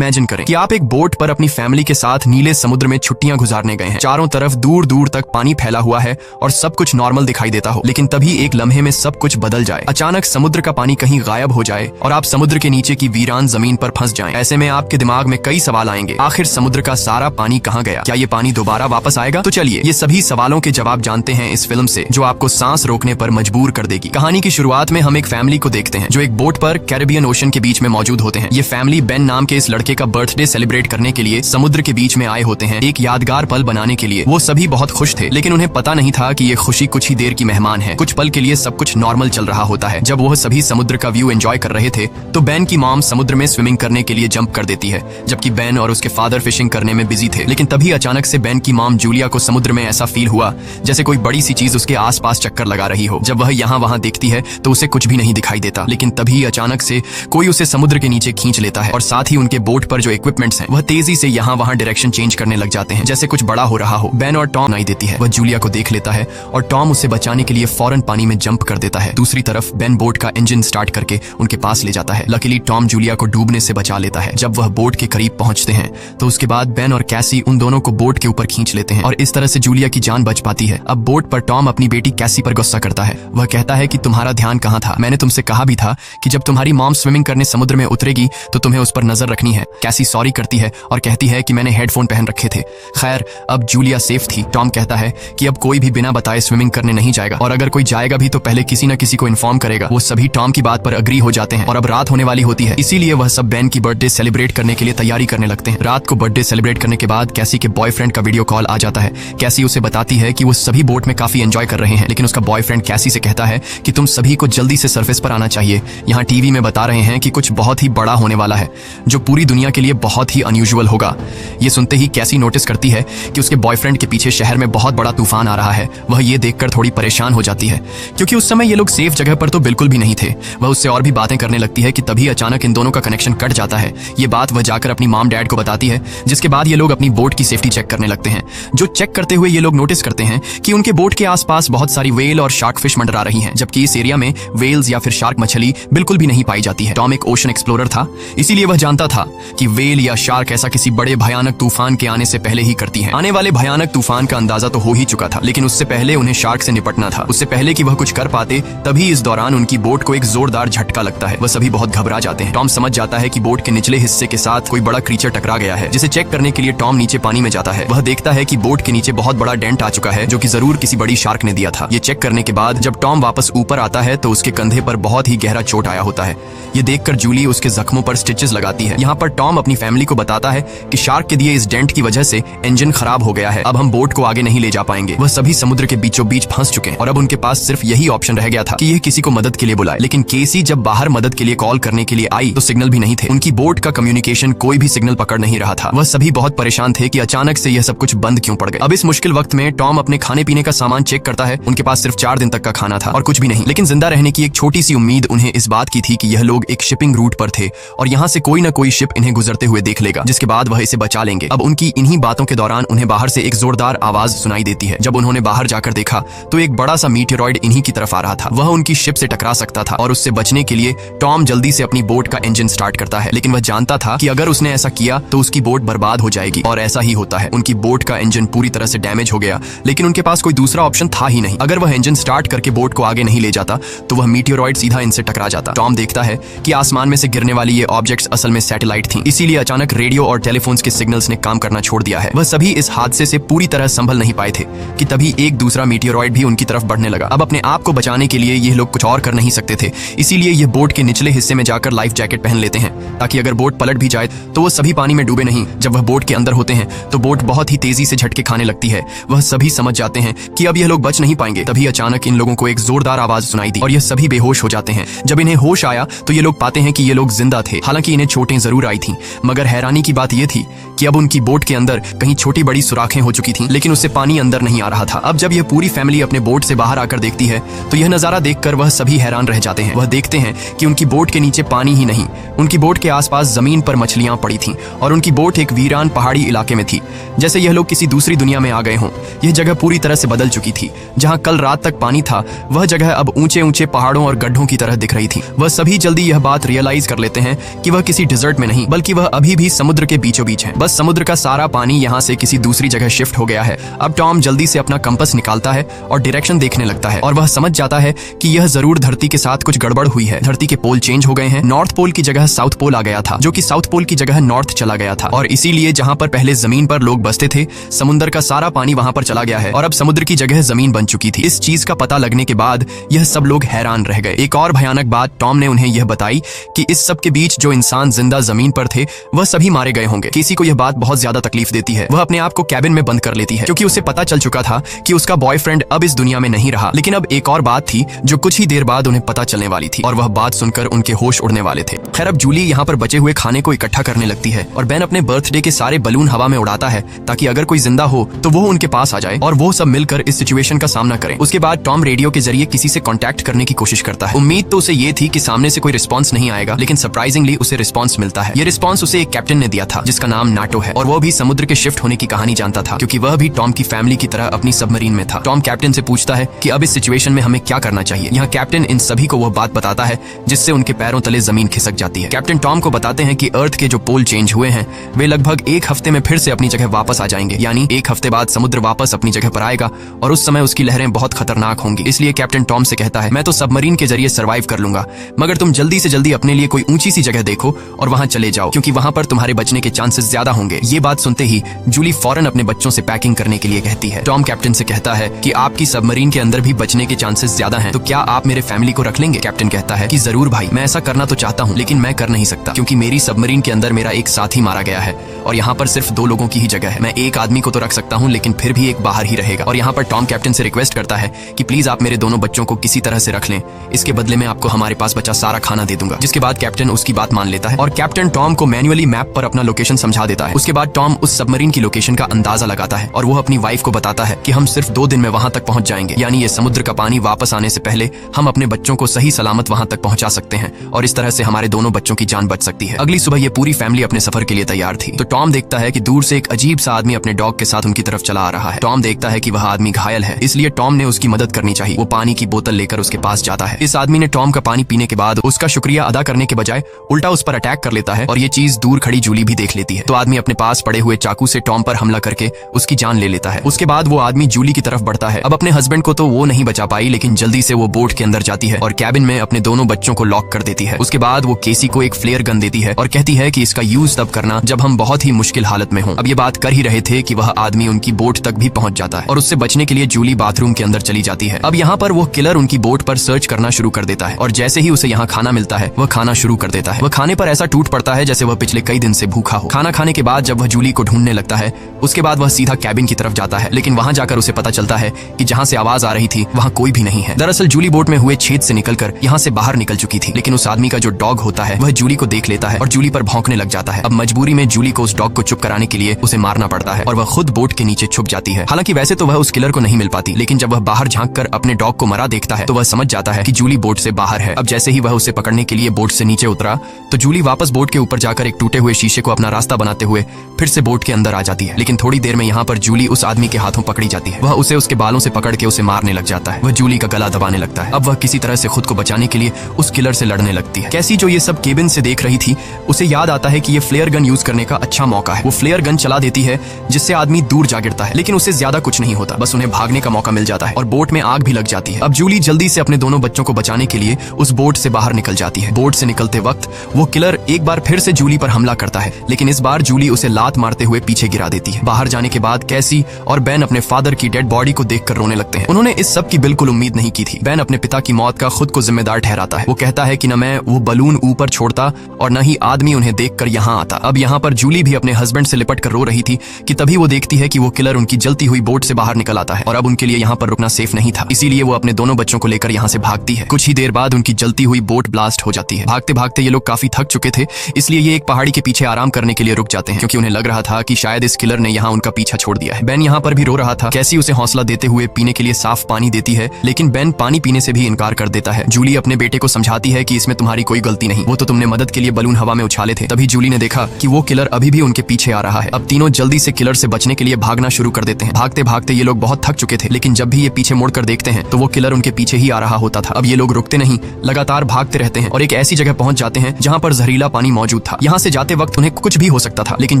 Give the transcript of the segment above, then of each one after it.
Imagine करें कि आप एक बोट पर अपनी फैमिली के साथ नीले समुद्र में छुट्टियां गुजारने गए हैं। चारों तरफ दूर दूर तक पानी फैला हुआ है और सब कुछ नॉर्मल दिखाई देता हो, लेकिन तभी एक लम्हे में सब कुछ बदल जाए। अचानक समुद्र का पानी कहीं गायब हो जाए और आप समुद्र के नीचे की वीरान जमीन पर फंस जाएं। ऐसे में आपके दिमाग में कई सवाल आएंगे, आखिर समुद्र का सारा पानी कहाँ गया? क्या ये पानी दोबारा वापस आएगा? तो चलिए ये सभी सवालों के जवाब जानते हैं इस फिल्म से, जो आपको सांस रोकने पर मजबूर कर देगी। कहानी की शुरुआत में हम एक फैमिली को देखते हैं जो एक बोट पर कैरिबियन ओशन के बीच में मौजूद होते हैं। ये फैमिली बेन नाम के इस लड़के का बर्थडे सेलिब्रेट करने के लिए समुद्र के बीच में आए होते हैं, एक यादगार पल बनाने के लिए। वो सभी बहुत खुश थे, लेकिन उन्हें पता नहीं था कि ये खुशी कुछ ही देर की मेहमान है। कुछ पल के लिए सब कुछ नॉर्मल चल रहा होता है। जब वह सभी समुद्र का व्यू एंजॉय कर रहे थे तो बेन की मॉम समुद्र में स्विमिंग करने के लिए जंप कर देती है, जबकि बेन और उसके फादर फिशिंग करने में बिजी थे। लेकिन तभी अचानक से बेन की मॉम जूलिया को समुद्र में ऐसा फील हुआ जैसे कोई बड़ी सी चीज उसके आसपास चक्कर लगा रही हो। जब वह यहाँ वहाँ देखती है तो उसे कुछ भी नहीं दिखाई देता, लेकिन तभी अचानक से कोई उसे समुद्र के नीचे खींच लेता है और साथ ही उनके बोट पर जो इक्विपमेंट्स हैं वह तेजी से यहाँ वहाँ डायरेक्शन चेंज करने लग जाते हैं, जैसे कुछ बड़ा हो रहा हो। बेन और टॉम नहीं देती है, वह जूलिया को देख लेता है और टॉम उसे बचाने के लिए फौरन पानी में जंप कर देता है। दूसरी तरफ बेन बोट का इंजन स्टार्ट करके उनके पास ले जाता है। लकीली टॉम जूलिया को डूबने से बचा लेता है। जब वह बोट के करीब पहुंचते हैं तो उसके बाद बेन और कैसी उन दोनों को बोट के ऊपर खींच लेते हैं और इस तरह से जूलिया की जान बच पाती है। अब बोट पर टॉम अपनी बेटी कैसी पर गुस्सा करता है। वह कहता है कि तुम्हारा ध्यान कहाँ था? मैंने तुमसे कहा भी था कि जब तुम्हारी मॉम स्विमिंग करने समुद्र में उतरेगी तो तुम्हें उस पर नजर रखनी है। कैसी सॉरी करती है और कहती है कि मैंने हेडफोन पहन रखे थे। खैर अब जूलिया सेफ थी। टॉम कहता है कि अब कोई भी बिना बताए स्विमिंग करने नहीं जाएगा और अगर कोई जाएगा भी तो पहले किसी न किसी को इन्फॉर्म करेगा। वो सभी टॉम की बात पर अग्री हो जाते हैं और अब रात होने वाली होती है, इसीलिए वह सब बेन की बर्थडे सेलिब्रेट करने के लिए तैयारी करने लगते हैं। रात को बर्थडे सेलिब्रेट करने के बाद कैसी के बॉयफ्रेंड का वीडियो कॉल आ जाता है। कैसी उसे बताती है कि वो सभी बोट में काफी एंजॉय कर रहे हैं, लेकिन उसका बॉयफ्रेंड कैसी से कहता है कि तुम सभी को जल्दी से सरफेस पर आना चाहिए। यहाँ टीवी में बता रहे हैं कि कुछ बहुत ही बड़ा होने वाला है जो पूरी दुनिया के लिए बहुत ही अनयूजुअल होगा। ये सुनते ही कैसी नोटिस करती है कि उसके बॉयफ्रेंड के पीछे शहर में बहुत बड़ा तूफान आ रहा है। वह ये देखकर थोड़ी परेशान हो जाती है क्योंकि उस समय ये लोग सेफ जगह पर तो बिल्कुल भी नहीं थे। वह उससे और भी बातें करने लगती है कि तभी अचानक इन दोनों का कनेक्शन कट जाता है। ये बात वह जाकर अपनी मॉम डैड को बताती है, जिसके बाद ये लोग अपनी बोट की सेफ्टी चेक करने लगते हैं। जो चेक करते हुए ये लोग नोटिस करते हैं कि उनके बोट के आसपास बहुत सारी वेल और शार्क फिश मंडरा रही हैं, जबकि इस एरिया में वेल्स या फिर शार्क मछली बिल्कुल भी नहीं पाई जाती है। टॉम एक ओशन एक्सप्लोरर था, इसीलिए वह जानता था कि वेल या शार्क ऐसा किसी बड़े भयानक तूफान के आने से पहले ही करती हैं। आने वाले भयानक तूफान का अंदाजा तो हो ही चुका था, लेकिन उससे पहले उन्हें शार्क से निपटना था। उससे पहले कि वह कुछ कर पाते तभी इस दौरान उनकी बोट को एक जोरदार झटका लगता है। वह सभी बहुत घबरा जाते हैं। टॉम समझ जाता है कि बोट के निचले हिस्से के साथ कोई बड़ा क्रीचर टकरा गया है, जिसे चेक करने के लिए टॉम नीचे पानी में जाता है। वह देखता है कि बोट के नीचे बहुत बड़ा डेंट आ चुका है, जो कि जरूर किसी बड़ी शार्क ने दिया था। ये चेक करने के बाद जब टॉम वापस ऊपर आता है तो उसके कंधे पर बहुत ही गहरा चोट आया होता है। ये देखकर जूली उसके जख्मों पर स्टिचेस लगाती है। यहाँ पर टॉम अपनी फैमिली को बताता है कि शार्क के दिए इस डेंट की वजह से इंजन खराब हो गया है, अब हम बोट को आगे नहीं ले जा पाएंगे। वह सभी समुद्र के बीचों बीच फंस चुके हैं और अब उनके पास सिर्फ यही ऑप्शन रह गया था कि यह किसी को मदद के लिए बुलाए। लेकिन केसी जब बाहर मदद के लिए कॉल करने के लिए आई तो सिग्नल भी नहीं थे। उनकी बोट का कम्युनिकेशन कोई भी सिग्नल पकड़ नहीं रहा था। वह सभी बहुत परेशान थे कि अचानक से यह सब कुछ बंद क्यों पड़ गया। अब इस मुश्किल वक्त में टॉम अपने खाने पीने का सामान चेक करता है। उनके पास सिर्फ 4 दिन तक का खाना था और कुछ भी नहीं, लेकिन जिंदा रहने की एक छोटी सी उम्मीद उन्हें इस बात की थी कि यह लोग एक शिपिंग रूट पर थे और यहाँ से कोई न कोई शिप इन्हें गुजरते हुए देख लेगा, जिसके बाद वह इसे बचा लेंगे। अब उनकी इन्हीं बातों के दौरान उन्हें बाहर से एक जोरदार आवाज सुनाई देती है। जब उन्होंने बाहर जाकर देखा तो एक बड़ा सा मीटियोरॉइड इन्हीं की तरफ आ रहा था। वह उनकी शिप से टकरा सकता था और उससे बचने के लिए टॉम जल्दी से अपनी बोट का इंजन स्टार्ट करता है, लेकिन वह जानता था कि अगर उसने ऐसा किया तो उसकी बोट बर्बाद हो जाएगी और ऐसा ही होता है। उनकी बोट का इंजन पूरी तरह से डैमेज हो गया, लेकिन उनके पास कोई दूसरा ऑप्शन था ही नहीं। अगर वह इंजन स्टार्ट करके बोट को आगे नहीं ले जाता तो वह मीटियोरॉइड सीधा इनसे टकरा जाता। टॉम देखता है कि आसमान में से गिरने वाली ये ऑब्जेक्ट्स असल में सैटेलाइट थी, इसीलिए अचानक रेडियो और टेलीफोन्स के सिग्नल्स ने काम करना छोड़ दिया है। वह सभी इस हादसे से पूरी तरह संभल नहीं पाए थे कि तभी एक दूसरा मीटियोरॉइड भी उनकी तरफ बढ़ने लगा। अब अपने आप को बचाने के लिए ये लोग कुछ और कर नहीं सकते थे, इसीलिए ये बोट के निचले हिस्से में जाकर लाइफ जैकेट पहन लेते हैं ताकि अगर बोट पलट भी जाए तो वो सभी पानी में डूबे नहीं। जब वह बोट के अंदर होते हैं तो बोट बहुत ही तेजी से झटके खाने लगती है। वह सभी समझ जाते हैं कि अब यह लोग बच नहीं पाएंगे। तभी अचानक इन लोगों को एक जोरदार आवाज सुनाई दी और यह सभी बेहोश हो जाते हैं। जब इन्हें होश आया तो ये लोग पाते हैं कि ये लोग जिंदा थे। हालांकि इन्हें चोटें जरूर आई थीं, मगर हैरानी की बात यह थी कि अब उनकी बोट के अंदर कहीं छोटी बड़ी सुराखें हो चुकी थीं, लेकिन उससे पानी अंदर नहीं आ रहा था। अब जब यह पूरी फैमिली अपने बोट से बाहर आकर देखती है तो यह नजारा देखकर वह सभी हैरान रह जाते हैं। वह देखते हैं कि उनकी बोट के नीचे पानी ही नहीं, उनकी बोट के आसपास जमीन पर मछलियां पड़ी थीं और उनकी बोट एक वीरान पहाड़ी इलाके में थी, जैसे यह लोग किसी दूसरी दुनिया में आ गए हों। यह जगह पूरी तरह से बदल चुकी थी। जहां कल रात तक पानी था वह जगह अब ऊंचे ऊंचे पहाड़ों और गड्ढों की तरह दिख रही थी। वह सभी जल्दी यह बात रियलाइज कर लेते हैं कि वह किसी डिजर्ट में नहीं बल्कि वह अभी भी समुद्र के बीचों बीच है। बस समुद्र का सारा पानी यहाँ से किसी दूसरी जगह शिफ्ट हो गया है। अब टॉम जल्दी से अपना कंपास निकालता है और डायरेक्शन देखने लगता है और वह समझ जाता है कि यह जरूर धरती के साथ कुछ गड़बड़ हुई है। धरती के पोल चेंज हो गए हैं। नॉर्थ पोल की जगह साउथ पोल आ गया था, जो कि साउथ पोल की जगह नॉर्थ चला गया था, और इसीलिए जहाँ पर पहले जमीन पर लोग बसते थे, समुद्र का सारा पानी वहां पर चला गया है और अब समुद्र की जगह जमीन बन चुकी थी। इस चीज का पता लगने के बाद यह सब लोग हैरान रह गए। एक और भयानक बात टॉम ने उन्हें यह बताई कि इस सब के बीच जो इंसान जिंदा जमीन पर थे वह सभी मारे गए होंगे। किसी को यह बात बहुत ज्यादा तकलीफ देती है। वह अपने आप को कैबिन में बंद कर लेती है क्योंकि उसे पता चल चुका था कि उसका बॉयफ्रेंड अब इस दुनिया में नहीं रहा। लेकिन अब एक और बात थी जो कुछ ही देर बाद उन्हें पता चलने वाली थी और वह बात सुनकर उनके होश उड़ने वाले थे। खैर, अब जूली यहाँ पर बचे हुए खाने को इकट्ठा करने लगती है और बेन अपने बर्थडे के सारे बलून हवा में उड़ाता है ताकि अगर कोई जिंदा हो तो वो उनके पास आ जाए और वो सब मिलकर इस सिचुएशन का सामना करें। उसके बाद टॉम रेडियो के जरिए किसी से कांटेक्ट करने की कोशिश करता है। उम्मीद तो उसे ये थी कि सामने से कोई रिस्पांस नहीं आएगा, लेकिन सरप्राइजिंगली उसे रिस्पांस मिलता है। ये रिस्पांस उसे एक कैप्टन ने दिया था जिसका नाम नाटो है और वो भी समुद्र के शिफ्ट होने की कहानी जानता था क्योंकि वह भी टॉम की फैमिली की तरह अपनी सबमरीन में था। टॉम कैप्टन से पूछता है कि अब इस सिचुएशन में हमें क्या करना चाहिए। यहाँ कैप्टन इन सभी को वह बात बताता है जिससे उनके पैरों तले जमीन खिसक जाती है। कैप्टन टॉम को बताते हैं कि अर्थ के जो पोल चेंज हुए हैं वे लगभग एक हफ्ते में फिर से अपनी जगह वापस आ जाएंगे, यानी एक हफ्ते बाद समुद्र वापस अपनी जगह पर आएगा और उस समय उसकी लहरें बहुत खतरनाक होंगी। इसलिए कैप्टन टॉम से कहता है, मैं तो सबमरीन के जरिए सर्वाइव कर लूंगा, मगर तुम जल्दी से जल्दी अपने लिए कोई ऊंची सी जगह देखो और वहां चले जाओ क्योंकि वहां पर तुम्हारे बचने के चांसेस ज्यादा होंगे। ये बात सुनते ही जूली फौरन अपने बच्चों से पैकिंग करने के लिए कहती है। टॉम कैप्टन से कहता है कि आपकी सबमरीन के अंदर भी बचने के चांसेस ज्यादा हैं, तो क्या आप मेरे फैमिली को रख लेंगे? कैप्टन कहता है कि जरूर भाई, मैं ऐसा करना तो चाहता हूँ लेकिन मैं कर नहीं सकता क्योंकि मेरी सबमरीन के अंदर मेरा एक साथी मारा गया है और यहाँ पर सिर्फ 2 लोगों की ही जगह है। मैं एक आदमी को तो रख सकता हूँ लेकिन फिर भी एक बाहर ही रहेगा। और यहाँ पर टॉम कैप्टन से रिक्वेस्ट करता है कि प्लीज आप मेरे दोनों बच्चों को किसी तरह से रख लें, इसके बदले में आपको हमारे पास बचा सारा खाना दे दूंगा। जिसके बाद कैप्टन उसकी बात मान लेता है और कैप्टन टॉम को मैन्युअली मैप पर अपना लोकेशन समझा देता है। उसके बाद टॉम उस सबमरीन की लोकेशन का अंदाजा लगाता है और वो अपनी वाइफ को बताता है कि हम सिर्फ 2 दिन में वहां तक पहुंच जाएंगे, यानी ये समुद्र का पानी वापस आने से पहले हम अपने बच्चों को सही सलामत वहां तक पहुंचा सकते हैं और इस तरह से हमारे दोनों बच्चों की जान बच सकती है। अगली सुबह ये पूरी फैमिली अपने सफर के लिए तैयार थी तो टॉम देखता है कि दूर से एक अजीब सा आदमी अपने डॉग के साथ उनकी तरफ चला आ रहा है। टॉम देखता है कि वह आदमी घायल है, इसलिए टॉम ने उसकी मदद करनी चाहिए। वो पानी की बोतल लेकर उसके पास जाता है। इस आदमी ने टॉम का पानी पीने के बाद उसका शुक्रिया अदा करने के बजाय उल्टा उस पर अटैक कर लेता है और ये चीज दूर खड़ी जूली भी देख लेती है। तो आदमी अपने पास पड़े हुए चाकू से टॉम पर हमला करके उसकी जान ले लेता है। उसके बाद वो आदमी जूली की तरफ बढ़ता है। अब अपने हस्बैंड को तो वो नहीं बचा पाई, लेकिन जल्दी से वो बोट के अंदर जाती है और कैबिन में अपने दोनों बच्चों को लॉक कर देती है। उसके बाद वो केसी को एक फ्लेयर गन देती है और कहती है कि इसका यूज तब करना जब हम बहुत ही मुश्किल हालत में हों। अब ये बात कर ही रहे थे कि वह आदमी उनकी बोट तक भी पहुंच जाता है और उससे बचने के लिए जूली बाथरूम के अंदर चली जाती है। अब यहाँ पर वो किलर उनकी बोट पर सर्च करना शुरू कर देता है और जैसे ही उसे यहाँ खाना मिलता है वह खाना शुरू कर देता है। वह खाने पर ऐसा टूट पड़ता है जैसे वह पिछले कई दिन से भूखा हो। खाना खाने के बाद जब वह जूली को ढूंढने लगता है उसके बाद वह सीधा कैबिन की तरफ जाता है, लेकिन वहां जाकर उसे पता चलता है कि जहां से आवाज आ रही थी वहां कोई भी नहीं है। दरअसल जूली बोट में हुए छेद से निकलकर यहाँ से बाहर निकल चुकी थी, लेकिन उस आदमी का जो डॉग होता है वह जूली को देख लेता है और जूली पर भौंकने लग जाता है। अब मजबूरी में जूली को उस डॉग को चुप कराने के लिए उसे मारना पड़ता है और वह खुद बोट के नीचे छुप जाती है। हालांकि वैसे तो वह उस किलर को नहीं मिल पाती, लेकिन जब वह बाहर झांक कर अपने डॉग को मरा देखता है तो वह समझ जाता है कि जूली बोट से बाहर है। अब जैसे ही वह उसे पकड़ने के लिए बोट से नीचे उतरा तो जूली वापस बोट के ऊपर जाकर एक टूटे हुए शीशे को अपना रास्ता बनाते हुए फिर से बोट के अंदर आ जाती है। लेकिन थोड़ी देर में यहाँ पर जूली उस आदमी के हाथों पकड़ी जाती है। वह उसे उसके बालों से पकड़ के उसे मारने लग जाता है। वह जूली का गला दबाने लगता है। अब वह किसी तरह से खुद को बचाने के लिए उस किलर से लड़ने लगती है। कैसी जो ये सब केबिन से देख रही थी उसे याद आता है कि ये फ्लेयर गन यूज करने का अच्छा मौका है। वो फ्लेयर गन चला देती है जिससे आदमी दूर जा गिरता है, लेकिन उसे ज्यादा कुछ नहीं होता, बस उन्हें भागने का मौका मिल जाता है और बोट में आग भी लग जाती है। अब जूली जल्दी से अपने दोनों बच्चों को बचाने के लिए उस बोट से बाहर निकल जाती है। बोट से निकलते वक्त वो किलर एक बार फिर से जूली पर हमला करता है, लेकिन इस बार जूली उसे लात मारते हुए पीछे गिरा देती है। बाहर जाने के बाद कैसी और बेन अपने फादर की डेड बॉडी को देखकर रोने लगते हैं। उन्होंने इस सब की बिल्कुल उम्मीद नहीं की थी। बेन अपने पिता की मौत का खुद को जिम्मेदार ठहराता है। वो कहता है कि न मैं वो बलून ऊपर छोड़ता और न ही आदमी उन्हें देखकर यहाँ आता। अब यहाँ पर जूली भी अपने हस्बैंड से लिपट कर रो रही थी कि तभी वो देखती है कि वो किलर उनकी जलती हुई बोट से बाहर निकल आता है और अब उनके लिए यहाँ पर रुकना सेफ नहीं था, इसीलिए वो अपने दोनों बच्चों को लेकर यहाँ से भागती है। कुछ ही देर बाद उनकी जलती हुई बोट ब्लास्ट हो जाती है। भागते भागते ये लोग काफी थक चुके थे, इसलिए ये एक पहाड़ी के पीछे आराम करने के लिए रुक जाते हैं क्योंकि उन्हें लग रहा था कि शायद इस किलर ने यहाँ उनका पीछा छोड़ दिया है। बेन यहाँ पर भी रो रहा था। कैसी उसे हौसला देते हुए पीने के लिए साफ पानी देती है, लेकिन बेन पानी पीने से भी इनकार कर देता है। जूली अपने बेटे को समझाती है कि इसमें तुम्हारी कोई गलती नहीं, वो तो तुमने मदद के लिए बलून हवा में उछाले थे। तभी जूली ने देखा कि वो किलर अभी भी उनके पीछे आ रहा है। अब तीनों जल्दी से किलर से बचने के लिए भागना शुरू कर देते हैं। भागते भागते ये लोग बहुत थक चुके थे, लेकिन जब भी ये पीछे मुड़कर देखते हैं तो वो किलर उनके पीछे ही आ रहा होता था। अब ये लोग रुकते नहीं, लगातार भागते रहते हैं और एक ऐसी जगह पहुंच जाते हैं जहां पर जहरीला पानी मौजूद मौजूद था। यहाँ से जाते वक्त उन्हें कुछ भी हो सकता था, लेकिन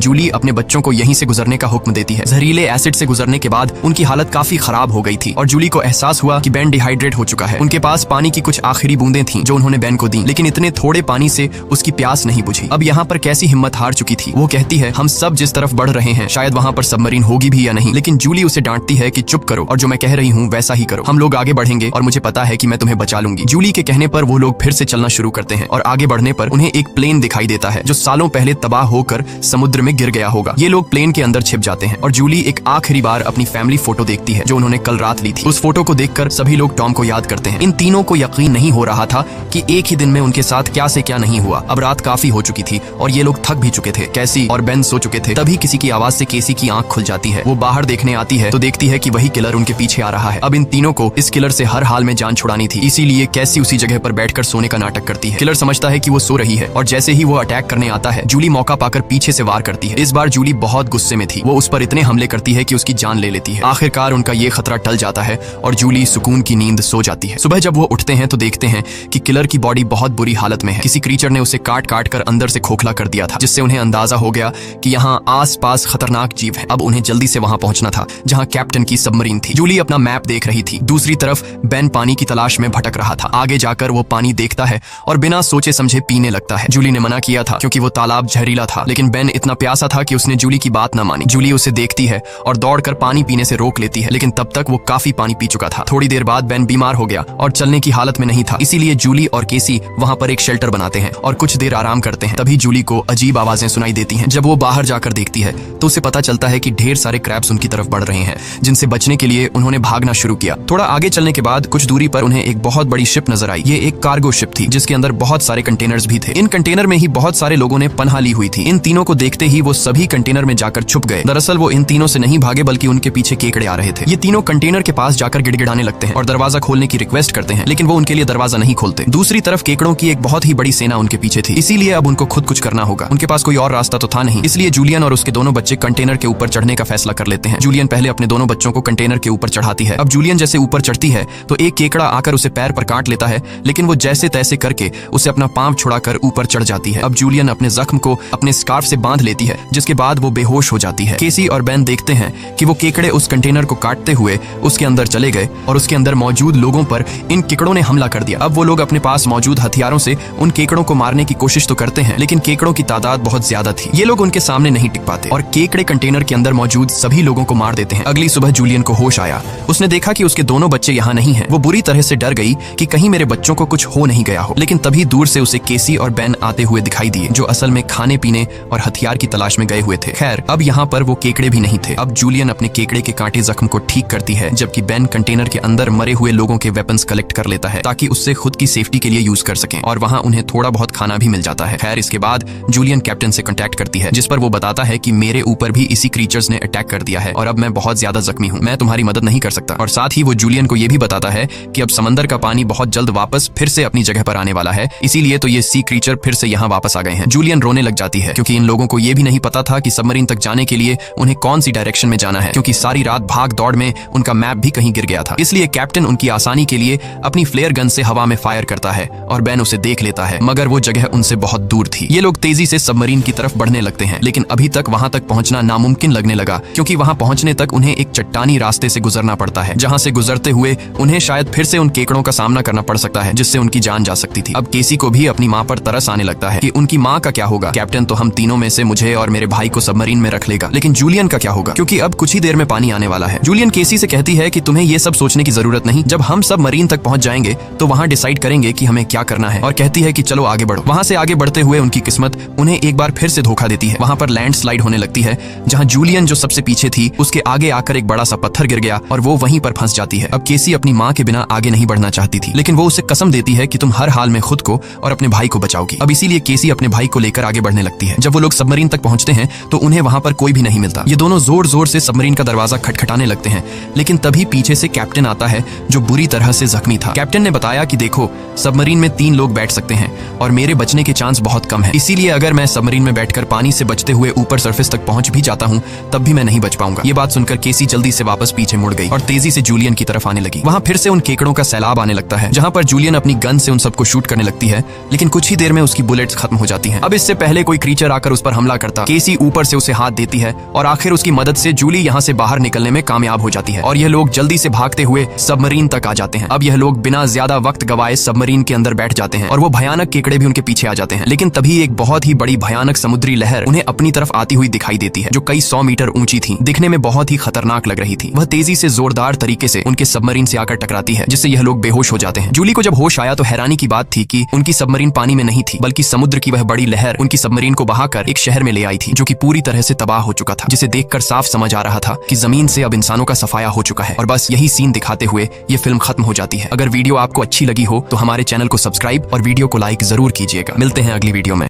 जूली अपने बच्चों को यहीं से गुजरने का हुक्म देती है। जहरीले एसिड से गुजरने के बाद उनकी हालत काफी खराब हो गई थी और जूली को एहसास हुआ कि बेन डिहाइड्रेट हो चुका है। उनके पास पानी की कुछ आखिरी बूंदें थीं जो उन्होंने बेन को दी, लेकिन इतने थोड़े पानी से उसकी प्यास नहीं बुझी। अब यहाँ पर कैसी हिम्मत हार चुकी थी। वो कहती है, हम सब जिस तरफ बढ़ रहे हैं शायद वहाँ पर सबमरीन होगी भी या नहीं, लेकिन जूली उसे डांटती है कि चुप करो और जो मैं कह रही हूँ वैसा ही करो। हम लोग आगे बढ़ेंगे और मुझे पता है कि मैं तुम्हें बचा लूंगी। जूली के कहने पर वो लोग फिर से चलना शुरू करते हैं और आगे बढ़ने पर उन्हें एक प्लेन दिखाई देता है जो सालों पहले तबाह होकर समुद्र में गिर गया होगा। ये लोग प्लेन के अंदर छिप जाते हैं और जूली एक आखिरी बार अपनी फैमिली फोटो देखती है जो उन्होंने कल रात ली थी। उस फोटो को देखकर सभी लोग टॉम को याद करते हैं। इन तीनों को यकीन नहीं हो रहा था कि एक ही दिन में उनके साथ क्या से क्या नहीं हुआ। अब रात काफी हो चुकी थी और ये लोग थक भी चुके थे। कैसी और बेन सो चुके थे। तभी किसी की आवाज से केसी की आंख खुल जाती है। वो बाहर देखने आती है तो देखती है कि वही किलर उनके पीछे आ रहा है। अब इन तीनों को इस किलर से हर हाल में जान छुड़ानी थी, इसीलिए कैसी उसी जगह पर बैठकर सोने का नाटक करती है। किलर समझता है कि वो सो रही है और जैसे ही वो अटैक करने आता है जूली मौका पाकर पीछे से वार करती है। इस बार जूली बहुत गुस्से में थी। वो उस पर इतने हमले करती है कि उसकी जान ले लेती है। आखिरकार उनका ये खतरा टल जाता है और जूली सुकून की नींद सो जाती है। सुबह जब वो उठते हैं तो देखते हैं कि किलर की बॉडी बहुत बुरी हालत में है। किसी क्रीचर ने उसे काट काट कर अंदर से खोखला कर दिया था, जिससे उन्हें अंदाजा हो गया कि यहाँ आस-पास खतरनाक जीव है। अब उन्हें जल्दी से वहां पहुंचना था जहां कैप्टन की सबमरीन थी। जूली अपना मैप देख रही थी। दूसरी तरफ बेन पानी की तलाश में भटक रहा था। आगे जाकर वो पानी देखता है और बिना सोचे समझे पीने लगता है। जूली ने मना किया था क्योंकि वो तालाब जहरीला था, लेकिन बेन इतना प्यासा था कि उसने जूली की बात न मानी। जूली उसे देखती है और दौड़कर पानी पीने से रोक लेती है, लेकिन तब तक वो काफी पानी पी चुका था। थोड़ी देर बाद बेन बीमार हो गया और चलने की हालत में नहीं था, इसीलिए जूली और केसी वहां पर एक शेल्टर बनाते हैं और कुछ देर आराम करते हैं। तभी जूली को अजीब आवाजें सुनाई देती हैं। जब वो बाहर जाकर देखती है तो उसे पता चलता है कि ढेर सारे क्रैब्स उनकी तरफ बढ़ रहे हैं, जिनसे बचने के लिए उन्होंने भागना शुरू किया। थोड़ा आगे चलने के बाद कुछ दूरी पर उन्हें एक बहुत बड़ी शिप नजर आई। ये एक कार्गो शिप थी जिसके अंदर बहुत सारे कंटेनर्स भी थे। इन कंटेनर में ही बहुत सारे लोगों ने पनाह ली हुई थी। इन तीनों को देखते ही वो सभी कंटेनर में जाकर छुप गए। दरअसल वो इन तीनों से नहीं भागे बल्कि उनके पीछे केकड़े आ रहे थे। ये तीनों कंटेनर के पास जाकर गिड़गिड़ाने लगते हैं और दरवाजा खोलने की रिक्वेस्ट करते हैं, लेकिन वो उनके लिए दरवाजा नहीं खोलते। दूसरी तरफ केकड़ों की एक बहुत ही बड़ी सेना उनके पीछे थी, इसीलिए अब उनको खुद कुछ करना होगा। उनके पास कोई और रास्ता तो था नहीं, इसलिए जूलियन और उसके दोनों बच्चे कंटेनर के ऊपर चढ़ने का फैसला कर लेते हैं। जूलियन पहले अपने दोनों बच्चों को कंटेनर के ऊपर चढ़ाती है। अब जूलियन जैसे ऊपर चढ़ती है तो एक केकड़ा आकर उसे पैर पर काट लेता है, लेकिन वो जैसे तैसे करके उसे अपना पांव छुड़ाकर ऊपर चढ़ जाती है। अब जूलियन अपने जख्म को अपने स्कार्फ से बांध लेती है, जिसके बाद वो बेहोश हो जाती है। केसी और बेन देखते हैं कि वो केकड़े उस कंटेनर को काटते हुए उसके अंदर चले गए और उसके अंदर मौजूद लोगों पर इन केकड़ों ने हमला कर दिया। अब वो लोग अपने पास मौजूद हथियारों से उन केकड़ों को मारने की कोशिश तो करते हैं, लेकिन केकड़ों की तादाद बहुत ज्यादा थी। ये लोग उनके सामने नहीं टिक पाते और केकड़े कंटेनर के अंदर मौजूद सभी लोगों को मार देते हैं। अगली सुबह जूलियन को होश आया। उसने देखा कि उसके दोनों बच्चे यहाँ नहीं हैं। वो बुरी तरह से डर गई कि कहीं मेरे बच्चों को कुछ हो नहीं गया हो, लेकिन तभी दूर से उसे केसी और बेन आते हुए दिखाई दिए, जो असल में खाने पीने और हथियार की तलाश में गए हुए थे। खैर, अब यहाँ पर वो केकड़े भी नहीं थे। अब जूलियन अपने केकड़े के कांटे जख्म को ठीक करती है, जबकि बेन कंटेनर के अंदर मरे हुए लोगों के वेपन्स कलेक्ट कर लेता है ताकि उससे खुद की सेफ्टी के लिए यूज कर सकें, और वहाँ उन्हें थोड़ा बहुत खाना भी मिल जाता है। खैर, इसके बाद जूलियन कैप्टन से कांटेक्ट करती है, जिस पर वो बताता है कि मेरे ऊपर भी इसी क्रीचर्स ने अटैक कर दिया है और अब मैं बहुत ज्यादा जख्मी हूँ, मैं तुम्हारी मदद नहीं कर सकता। और साथ ही वो जूलियन को ये भी बताता है कि अब समंदर का पानी बहुत जल्द वापस फिर से अपनी जगह पर आने वाला है, इसीलिए तो ये सी क्रीचर फिर से यहाँ वापस आ गए हैं। जूलियन रोने लग जाती है क्योंकि इन लोगों को ये भी नहीं पता था कि सबमरीन तक जाने के लिए उन्हें कौन सी डायरेक्शन में जाना है, क्योंकि सारी रात भाग दौड़ में उनका मैप भी कहीं गिर गया था। इसलिए कैप्टन उनकी आसानी के लिए अपनी फ्लेयर गन से हवा में फायर करता है और बेन उसे देख लेता है, मगर वो जगह उनसे बहुत दूर थी। ये लोग तेजी से सबमरीन की तरफ बढ़ने लगते हैं, लेकिन अभी तक वहां तक पहुंचना नामुमकिन लगने लगा, क्योंकि वहां पहुंचने तक उन्हें एक चट्टानी रास्ते से गुजरना पड़ता है, जहां से गुजरते हुए उन्हें शायद फिर से उन केकड़ों का सामना करना पड़ सकता है, जिससे उनकी जान जा सकती थी। अब केसी को भी अपनी माँ पर तरस आने लगता है कि उनकी माँ का क्या होगा। कैप्टन तो हम तीनों में से मुझे और मेरे भाई को सबमरीन में रख लेगा, लेकिन जूलियन का क्या होगा, क्योंकि अब कुछ ही देर में पानी आने वाला है। जूलियन केसी से कहती है कि तुम्हें ये सब सोचने की जरूरत नहीं, जब हम सब मरीन तक पहुंच जाएंगे तो वहां डिसाइड करेंगे कि हमें क्या करना है, और कहती है कि चलो आगे बढ़ो। वहां से आगे बढ़ते हुए उनकी किस्मत उन्हें एक बार फिर से धोखा देती है। वहां पर लैंडस्लाइड होने लगती है, जहां जूलियन जो सबसे पीछे थी उसके आगे आकर एक बड़ा सा पत्थर गिर गया और वो वहीं पर फंस जाती है। अब केसी अपनी माँ के बिना आगे नहीं बढ़ना चाहती थी, लेकिन वो उसे कसम देती है कि तुम हर हाल में खुद को और अपने भाई को बचाओगी। अब इसीलिए केसी अपने भाई को लेकर आगे बढ़ने लगती है। जब वो लोग सबमरीन तक पहुंचते हैं तो उन्हें वहां पर कोई भी नहीं मिलता। ये दोनों जोर जोर से सबमरीन का दरवाजा खटखटाने लगते हैं, लेकिन तभी पीछे से कैप्टन आता है जो बुरी तरह से जख्मी था। कैप्टन ने बताया कि देखो, सबमरीन में 3 लोग बैठ सकते हैं और मेरे बचने के चांस बहुत कम है, इसीलिए अगर मैं सबमरीन में बैठकर पानी से बचते हुए ऊपर सरफेस तक पहुंच भी जाता हूं तब भी मैं नहीं बच पाऊंगा। ये बात सुनकर केसी जल्दी से वापस पीछे मुड़ गई और तेजी से जूलियन की तरफ आने लगी। वहां फिर से उन केकड़ों का सैलाब आने लगता है, जहां पर जूलियन अपनी गन से उन सबको शूट करने लगती है, लेकिन कुछ ही देर में उसकी बुलेट्स खत्म हो जाती हैं। अब इससे पहले कोई क्रीचर आकर उस पर हमला करता, केसी ऊपर से उसे हाथ देती है और आखिर उसकी मदद से जूली यहाँ से बाहर निकलने में कामयाब हो जाती है और यह लोग जल्दी से भागते हुए सबमरीन तक आ जाते हैं। अब यह लोग बिना ज्यादा वक्त गवाए सबमरीन के अंदर बैठ जाते हैं और वो भयानक केकड़े भी उनके पीछे आ जाते हैं। लेकिन तभी एक बहुत ही बड़ी भयानक समुद्री लहर उन्हें अपनी तरफ आती हुई दिखाई देती है, जो कई 100 मीटर ऊंची थी, दिखने में बहुत ही खतरनाक लग रही थी। वह तेजी से जोरदार तरीके से उनके सबमरीन से आकर टकराती है, जिससे यह लोग बेहोश हो जाते हैं। जूली को जब होश आया तो हैरानी की बात थी कि उनकी सबमरीन पानी में नहीं थी, बल्कि समुद्र की वह बड़ी लहर उनकी सबमरीन को बहाकर एक शहर में ले आई थी, जो कि पूरी तरह से तबाह हो चुका था, जिसे देखकर साफ समझ आ रहा था कि जमीन से अब इंसानों का सफाया हो चुका है। और बस यही सीन दिखाते हुए ये फिल्म खत्म हो जाती है। अगर वीडियो आपको अच्छी लगी हो तो हमारे चैनल को सब्सक्राइब और वीडियो को लाइक जरूर कीजिएगा। मिलते हैं अगली वीडियो में।